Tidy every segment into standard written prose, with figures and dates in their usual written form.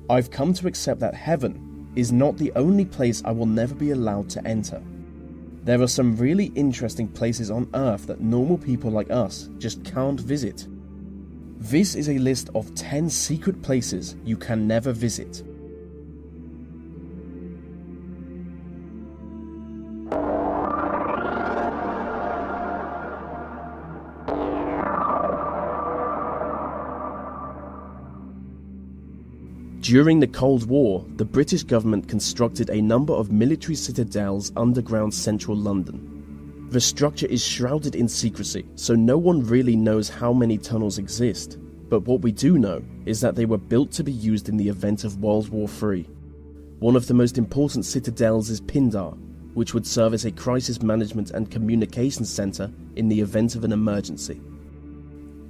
I've come to accept that heaven is not the only place I will never be allowed to enter. There are some really interesting places on Earth that normal people like us just can't visit. This is a list of 10 secret places you can never visit. During the Cold War, the British government constructed a number of military citadels underground central London. The structure is shrouded in secrecy, so no one really knows how many tunnels exist, but what we do know is that they were built to be used in the event of World War III. One of the most important citadels is Pindar, which would serve as a crisis management and communications centre in the event of an emergency.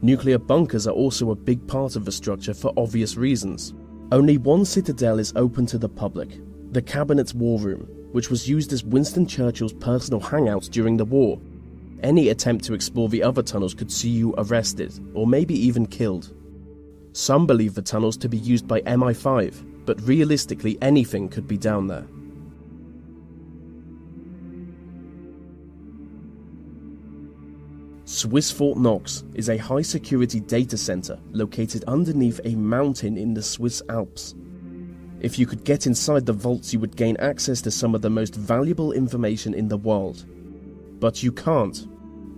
Nuclear bunkers are also a big part of the structure for obvious reasons. Only one citadel is open to the public, the Cabinet's War Room, which was used as Winston Churchill's personal hangout during the war. Any attempt to explore the other tunnels could see you arrested, or maybe even killed. Some believe the tunnels to be used by MI5, but realistically anything could be down there. Swiss Fort Knox is a high-security data center located underneath a mountain in the Swiss Alps. If you could get inside the vaults, you would gain access to some of the most valuable information in the world. But you can't.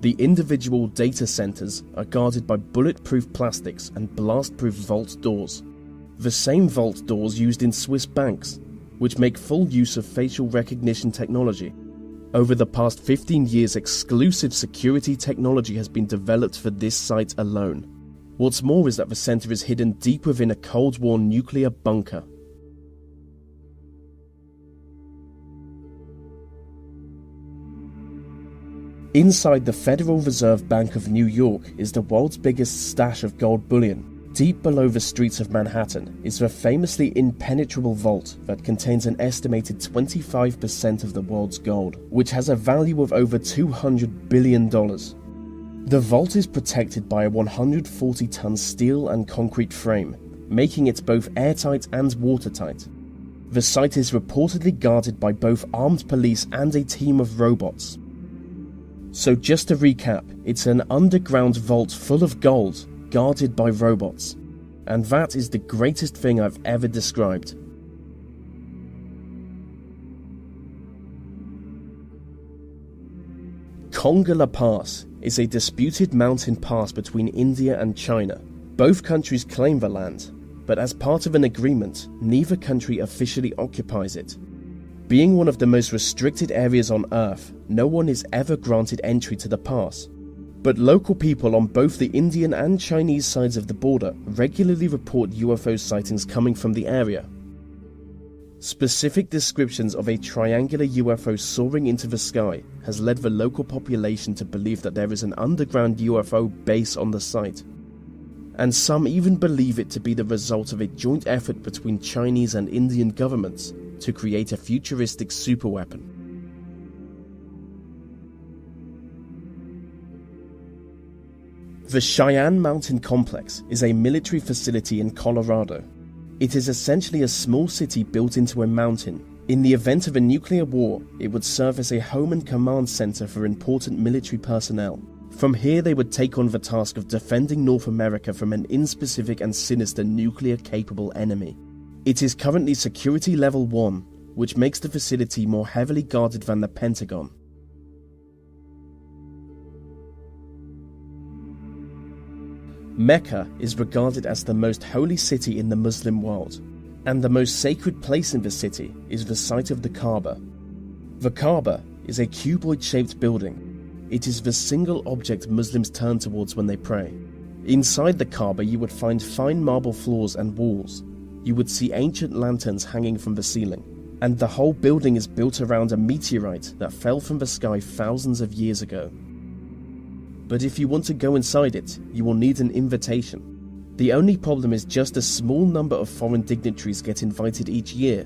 The individual data centers are guarded by bulletproof plastics and blast-proof vault doors. The same vault doors used in Swiss banks, which make full use of facial recognition technology. Over the past 15 years, exclusive security technology has been developed for this site alone. What's more is that the center is hidden deep within a Cold War nuclear bunker. Inside the Federal Reserve Bank of New York is the world's biggest stash of gold bullion. Deep below the streets of Manhattan is the famously impenetrable vault that contains an estimated 25% of the world's gold, which has a value of over $200 billion. The vault is protected by a 140-ton steel and concrete frame, making it both airtight and watertight. The site is reportedly guarded by both armed police and a team of robots. So just to recap, it's an underground vault full of gold, guarded by robots. And that is the greatest thing I've ever described. Konga La Pass is a disputed mountain pass between India and China. Both countries claim the land, but as part of an agreement, neither country officially occupies it. Being one of the most restricted areas on Earth, no one is ever granted entry to the pass. But local people on both the Indian and Chinese sides of the border regularly report UFO sightings coming from the area. Specific descriptions of a triangular UFO soaring into the sky has led the local population to believe that there is an underground UFO base on the site. And some even believe it to be the result of a joint effort between Chinese and Indian governments to create a futuristic superweapon. The Cheyenne Mountain Complex is a military facility in Colorado. It is essentially a small city built into a mountain. In the event of a nuclear war, it would serve as a home and command center for important military personnel. From here, they would take on the task of defending North America from an inspecific and sinister nuclear-capable enemy. It is currently Security Level 1, which makes the facility more heavily guarded than the Pentagon. Mecca is regarded as the most holy city in the Muslim world, and the most sacred place in the city is the site of the Kaaba. The Kaaba is a cuboid-shaped building. It is the single object Muslims turn towards when they pray. Inside the Kaaba, you would find fine marble floors and walls. You would see ancient lanterns hanging from the ceiling, and the whole building is built around a meteorite that fell from the sky thousands of years ago. But if you want to go inside it, you will need an invitation. The only problem is just a small number of foreign dignitaries get invited each year.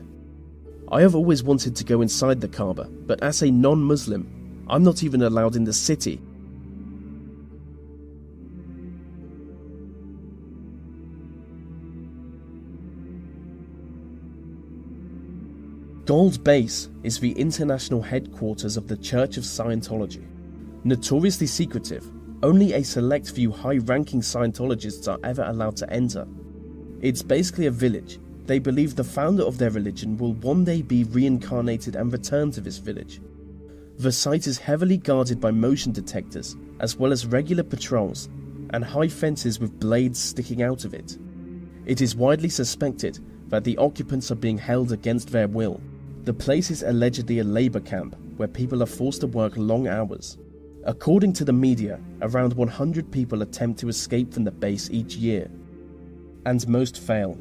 I have always wanted to go inside the Kaaba, but as a non-Muslim, I'm not even allowed in the city. Gold Base is the international headquarters of the Church of Scientology. Notoriously secretive, only a select few high-ranking Scientologists are ever allowed to enter. It's basically a village. They believe the founder of their religion will one day be reincarnated and return to this village. The site is heavily guarded by motion detectors, as well as regular patrols, and high fences with blades sticking out of it. It is widely suspected that the occupants are being held against their will. The place is allegedly a labour camp, where people are forced to work long hours. According to the media, around 100 people attempt to escape from the base each year, and most fail.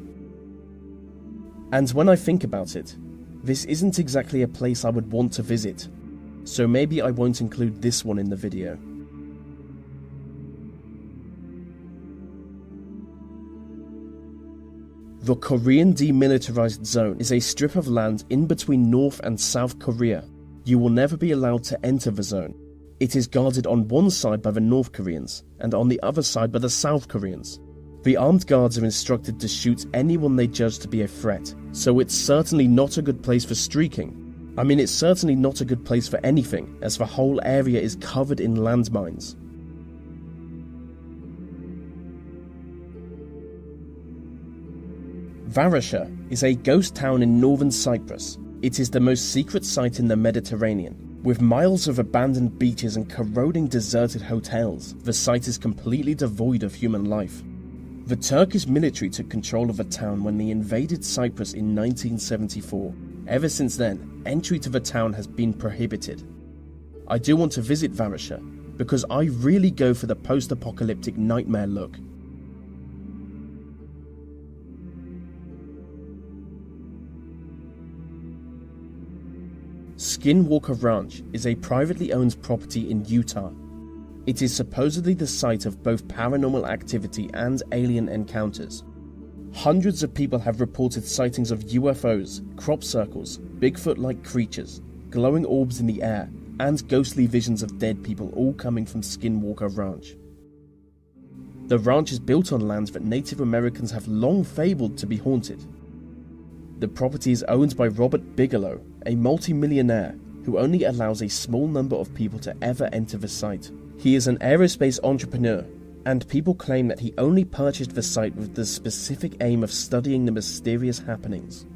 And when I think about it, this isn't exactly a place I would want to visit, so maybe I won't include this one in the video. The Korean Demilitarized Zone is a strip of land in between North and South Korea. You will never be allowed to enter the zone. It is guarded on one side by the North Koreans and on the other side by the South Koreans. The armed guards are instructed to shoot anyone they judge to be a threat, so it's certainly not a good place for streaking. I mean, it's certainly not a good place for anything, as the whole area is covered in landmines. Varosha is a ghost town in northern Cyprus. It is the most secret site in the Mediterranean. With miles of abandoned beaches and corroding deserted hotels, the site is completely devoid of human life. The Turkish military took control of the town when they invaded Cyprus in 1974. Ever since then, entry to the town has been prohibited. I do want to visit Varosha, because I really go for the post-apocalyptic nightmare look. Skinwalker Ranch is a privately owned property in Utah. It is supposedly the site of both paranormal activity and alien encounters. Hundreds of people have reported sightings of UFOs, crop circles, Bigfoot-like creatures, glowing orbs in the air, and ghostly visions of dead people, all coming from Skinwalker Ranch. The ranch is built on land that Native Americans have long fabled to be haunted. The property is owned by Robert Bigelow, a multi-millionaire who only allows a small number of people to ever enter the site. He is an aerospace entrepreneur, and people claim that he only purchased the site with the specific aim of studying the mysterious happenings.